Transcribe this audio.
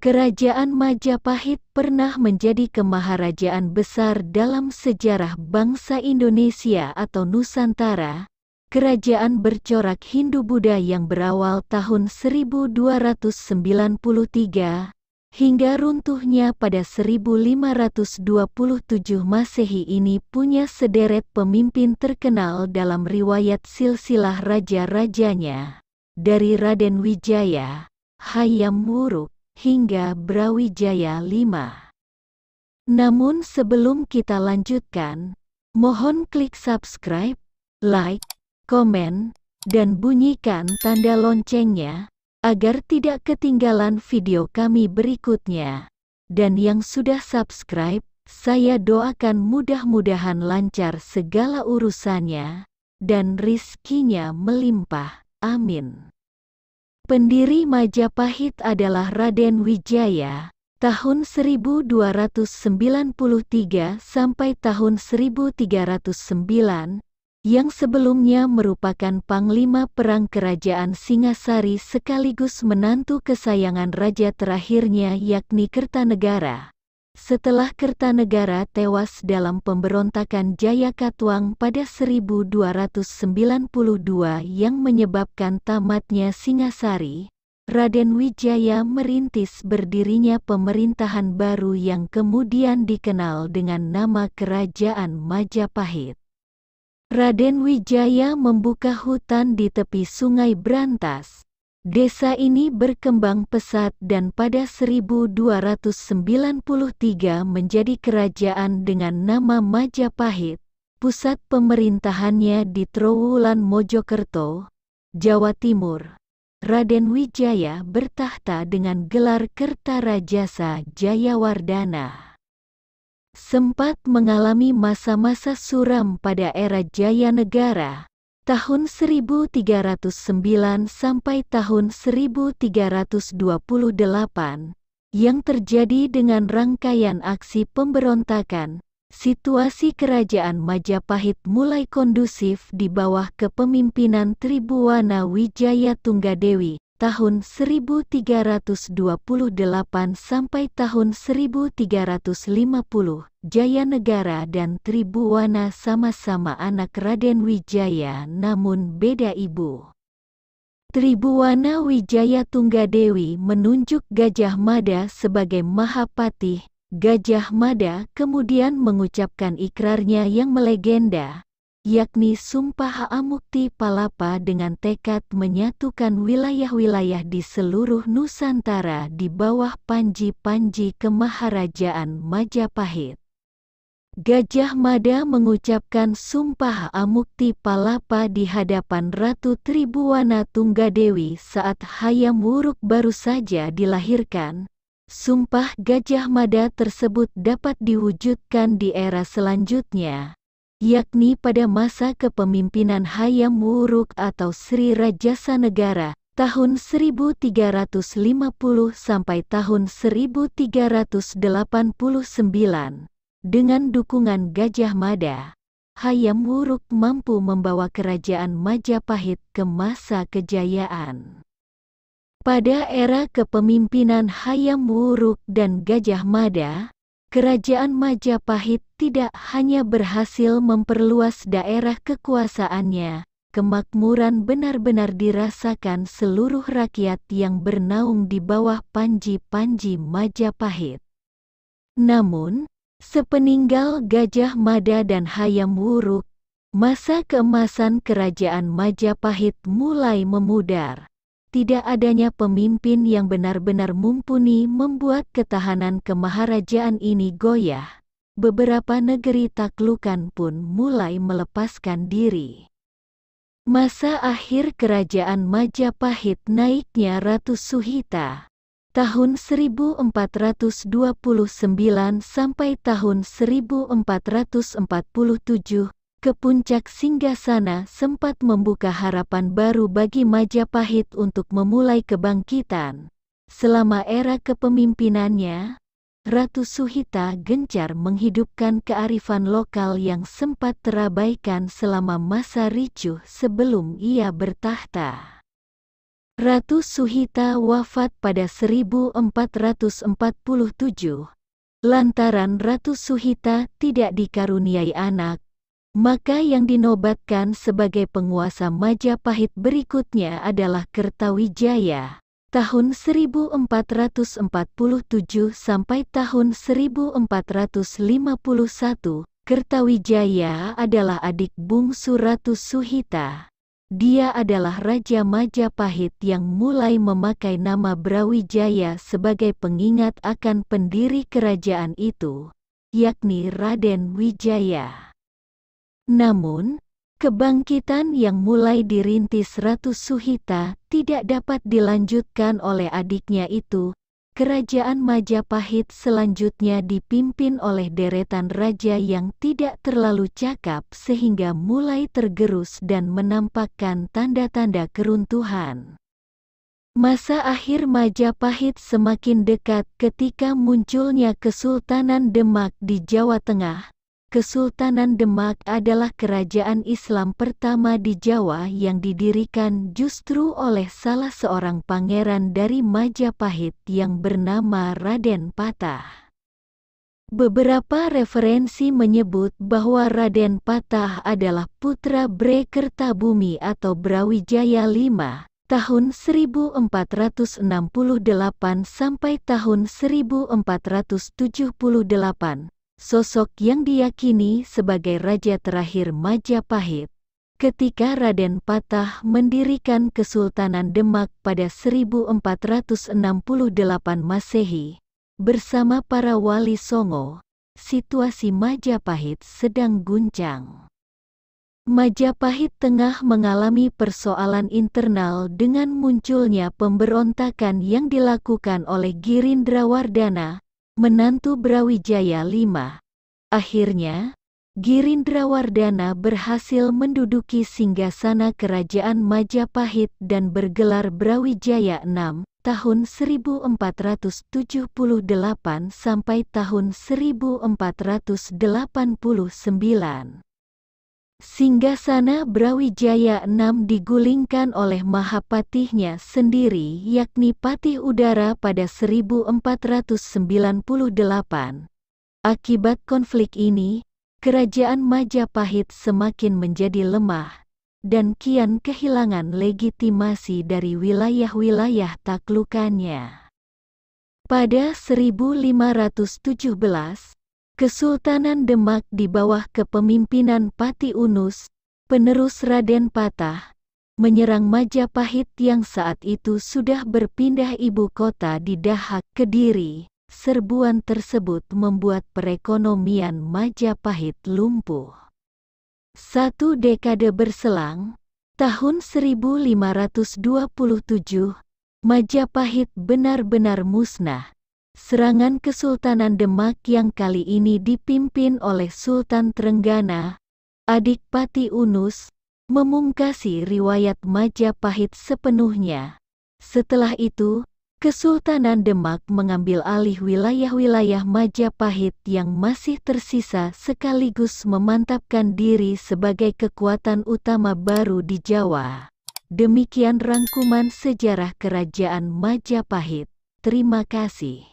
Kerajaan Majapahit pernah menjadi kemaharajaan besar dalam sejarah bangsa Indonesia atau Nusantara. Kerajaan bercorak Hindu-Buddha yang berawal tahun 1293 hingga runtuhnya pada 1527 Masehi ini punya sederet pemimpin terkenal dalam riwayat silsilah raja-rajanya, dari Raden Wijaya, Hayam Wuruk, hingga Brawijaya V. Namun sebelum kita lanjutkan, mohon klik subscribe, like, komen, dan bunyikan tanda loncengnya, agar tidak ketinggalan video kami berikutnya. Dan yang sudah subscribe, saya doakan mudah-mudahan lancar segala urusannya, dan rizkinya melimpah. Amin. Pendiri Majapahit adalah Raden Wijaya, tahun 1293 sampai tahun 1309, yang sebelumnya merupakan panglima perang kerajaan Singasari sekaligus menantu kesayangan raja terakhirnya yakni Kertanegara. Setelah Kertanegara tewas dalam pemberontakan Jayakatwang pada 1292 yang menyebabkan tamatnya Singasari, Raden Wijaya merintis berdirinya pemerintahan baru yang kemudian dikenal dengan nama Kerajaan Majapahit. Raden Wijaya membuka hutan di tepi Sungai Brantas. Desa ini berkembang pesat dan pada 1293 menjadi kerajaan dengan nama Majapahit. Pusat pemerintahannya di Trowulan Mojokerto, Jawa Timur. Raden Wijaya bertahta dengan gelar Kertarajasa Jayawardana. Sempat mengalami masa-masa suram pada era Jaya Negara, tahun 1309 sampai tahun 1328, yang terjadi dengan rangkaian aksi pemberontakan. Situasi kerajaan Majapahit mulai kondusif di bawah kepemimpinan Tribhuwana Wijaya Tunggadewi, tahun 1328 sampai tahun 1350. Jaya Negara dan Tribhuwana sama-sama anak Raden Wijaya namun beda ibu. Tribhuwana Wijaya Tunggadewi menunjuk Gajah Mada sebagai Mahapatih. Gajah Mada kemudian mengucapkan ikrarnya yang melegenda, yakni Sumpah Amukti Palapa dengan tekad menyatukan wilayah-wilayah di seluruh Nusantara di bawah panji-panji Kemaharajaan Majapahit. Gajah Mada mengucapkan Sumpah Amukti Palapa di hadapan Ratu Tribhuwana Tunggadewi saat Hayam Wuruk baru saja dilahirkan. Sumpah Gajah Mada tersebut dapat diwujudkan di era selanjutnya, yakni pada masa kepemimpinan Hayam Wuruk atau Sri Rajasa Negara, tahun 1350 sampai tahun 1389. Dengan dukungan Gajah Mada, Hayam Wuruk mampu membawa kerajaan Majapahit ke masa kejayaan. Pada era kepemimpinan Hayam Wuruk dan Gajah Mada, kerajaan Majapahit tidak hanya berhasil memperluas daerah kekuasaannya, kemakmuran benar-benar dirasakan seluruh rakyat yang bernaung di bawah panji-panji Majapahit. Namun, sepeninggal Gajah Mada dan Hayam Wuruk, masa keemasan kerajaan Majapahit mulai memudar. Tidak adanya pemimpin yang benar-benar mumpuni membuat ketahanan kemaharajaan ini goyah. Beberapa negeri taklukan pun mulai melepaskan diri. Masa akhir kerajaan Majapahit naiknya Ratu Suhita, tahun 1429 sampai tahun 1447, ke puncak singgasana sempat membuka harapan baru bagi Majapahit untuk memulai kebangkitan. Selama era kepemimpinannya, Ratu Suhita gencar menghidupkan kearifan lokal yang sempat terabaikan selama masa ricuh sebelum ia bertahta. Ratu Suhita wafat pada 1447. Lantaran Ratu Suhita tidak dikaruniai anak, maka yang dinobatkan sebagai penguasa Majapahit berikutnya adalah Kertawijaya. Tahun 1447 sampai tahun 1451, Kertawijaya adalah adik bungsu Ratu Suhita. Dia adalah Raja Majapahit yang mulai memakai nama Brawijaya sebagai pengingat akan pendiri kerajaan itu, yakni Raden Wijaya. Namun, kebangkitan yang mulai dirintis Ratu Suhita tidak dapat dilanjutkan oleh adiknya itu. Kerajaan Majapahit selanjutnya dipimpin oleh deretan raja yang tidak terlalu cakap sehingga mulai tergerus dan menampakkan tanda-tanda keruntuhan. Masa akhir Majapahit semakin dekat ketika munculnya Kesultanan Demak di Jawa Tengah. Kesultanan Demak adalah kerajaan Islam pertama di Jawa yang didirikan justru oleh salah seorang pangeran dari Majapahit yang bernama Raden Patah. Beberapa referensi menyebut bahwa Raden Patah adalah putra Bre Kertabumi atau Brawijaya V, tahun 1468 sampai tahun 1478. Sosok yang diyakini sebagai raja terakhir Majapahit. Ketika Raden Patah mendirikan Kesultanan Demak pada 1468 Masehi, bersama para wali Songo, situasi Majapahit sedang guncang. Majapahit tengah mengalami persoalan internal dengan munculnya pemberontakan yang dilakukan oleh Girindrawardana, menantu Brawijaya V. Akhirnya, Girindrawardana berhasil menduduki singgasana kerajaan Majapahit dan bergelar Brawijaya VI tahun 1478 sampai tahun 1489. Singgasana Brawijaya VI digulingkan oleh Mahapatihnya sendiri yakni Patih Udara pada 1498. Akibat konflik ini, kerajaan Majapahit semakin menjadi lemah, dan kian kehilangan legitimasi dari wilayah-wilayah taklukannya. Pada 1517, Kesultanan Demak di bawah kepemimpinan Pati Unus, penerus Raden Patah, menyerang Majapahit yang saat itu sudah berpindah ibu kota di Dahak, Kediri. Serbuan tersebut membuat perekonomian Majapahit lumpuh. Satu dekade berselang, tahun 1527, Majapahit benar-benar musnah. Serangan Kesultanan Demak yang kali ini dipimpin oleh Sultan Trenggana, adik Pati Unus, memungkasi riwayat Majapahit sepenuhnya. Setelah itu, Kesultanan Demak mengambil alih wilayah-wilayah Majapahit yang masih tersisa sekaligus memantapkan diri sebagai kekuatan utama baru di Jawa. Demikian rangkuman sejarah Kerajaan Majapahit. Terima kasih.